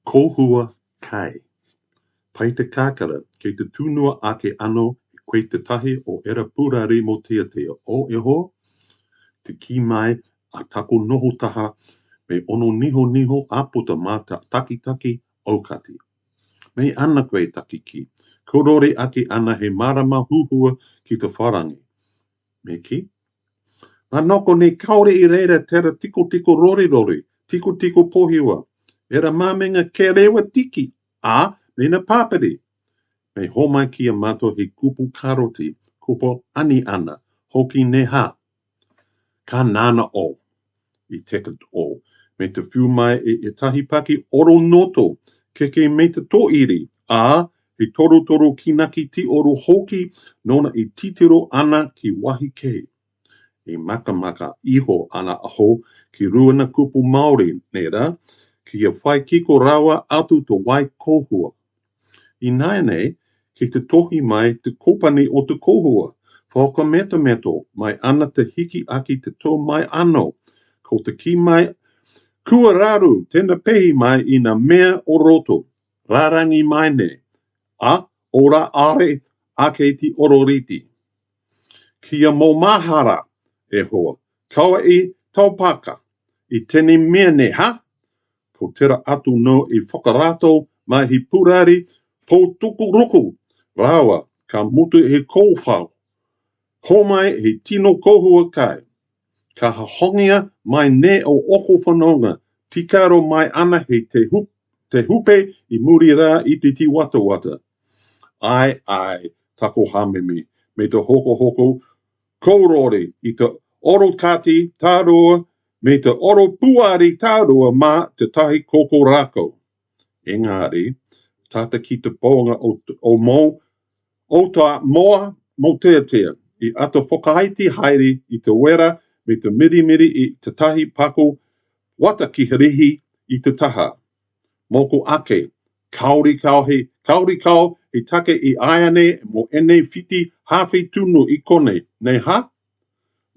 kōhua kai. Pai te kākara, kei te tūnua ake ano, koe te tahi o era pūrari mo tia o eho, te ki mai a tako noho taha, me ono niho aputa mā ta taki aukati. Me ana koe takiki, korore ake ana he marama huhua ki te wharangi. Me ki? Ma noko nei kaore I reira tera tiko rori, tiko pohiwa. Era māmenga ke rewa tiki, a me na pāpere. Me homai ki a mato he kupu karoti, kupo ani ana, hoki ne ha. Ka nana o, I teka o, me te whiu mai e tahi paki oro noto, ke me te toiri, a he toru kinaki ti oru hoki, nona I titiro ana ki wahi kei. E maka iho ana aho ki ruana kupu Māori, nera, ki a whai kiko rawa atu to wai kōhua. I naenei, ki te tohi mai te kopani o te kōhua, whakameto mai ana te hiki aki te tō mai ano, ko te ki mai kua raru, tena pehi mai I na mea o roto, rarangi mai ne, a ora are ake ti ororiti. Kia mō mahara, e hoa, kaua I taupaka, I tene mea ne ha, ko tera atu no I whakarato mai hi purari, po tuku ruku, rawa, ka mutu he kōwhau, homai he tino kōhua kai, ka hahongia mai ne o oko whanonga, tikaro mai ana he te hupe I muri rā I te ti wata. Ai, tako hamemi, me te hoko, kōrore I te oro kati tārua, me te oro puari tārua mā te tahi koko rako. Engari, tata ki te poanga o tā moa mo tea, I ato whakaiti haere I te wera me te miri I te tahi pako wata ki harihi I te taha. Moko ake, kauri kau he take I aiane mo ene whiti hawhi tunu I kone. Nei ha?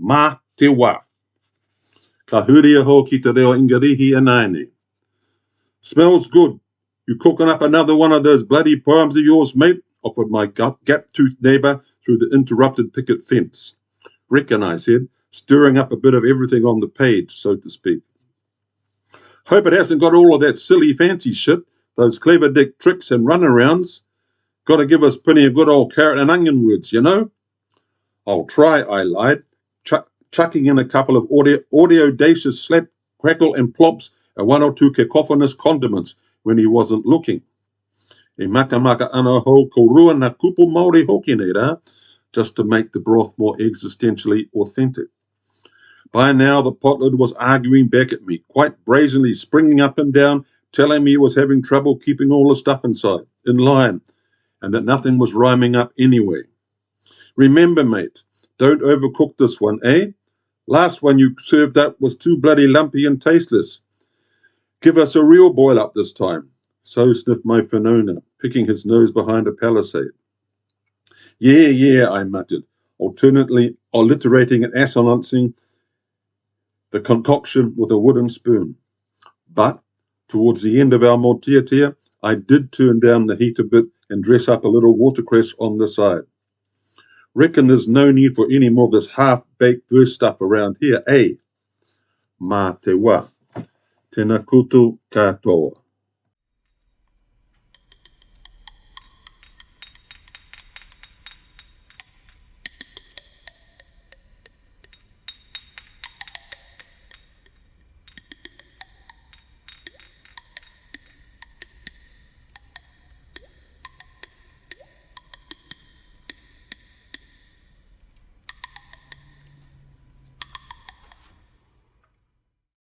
Mā te wā. Ka huria ho ki te reo ingarihi anaine. Smells good. You cooking up another one of those bloody poems of yours, mate? Offered my gap-toothed neighbour through the interrupted picket fence. Reckon, I said, stirring up a bit of everything on the page, so to speak. Hope it hasn't got all of that silly fancy shit, those clever dick tricks and runarounds. Got to give us plenty of good old carrot and onion words, you know? I'll try, I lied, chucking in a couple of audacious slap, crackle and plops and one or two cacophonous condiments when he wasn't looking. E maka ana ho ko rua na kupu Māori hoki nei rā, just to make the broth more existentially authentic. By now the potlid was arguing back at me, quite brazenly springing up and down, telling me he was having trouble keeping all the stuff inside, in line, and that nothing was rhyming up anyway. Remember, mate, don't overcook this one, eh? Last one you served up was too bloody lumpy and tasteless. Give us a real boil up this time. So sniffed my whanona, picking his nose behind a palisade. Yeah, I muttered, alternately alliterating and assonanting the concoction with a wooden spoon. But, towards the end of our motiatia, I did turn down the heat a bit and dress up a little watercress on the side. Reckon there's no need for any more of this half-baked verse stuff around here, eh? Mā te wā. Tēnā koutou katoa.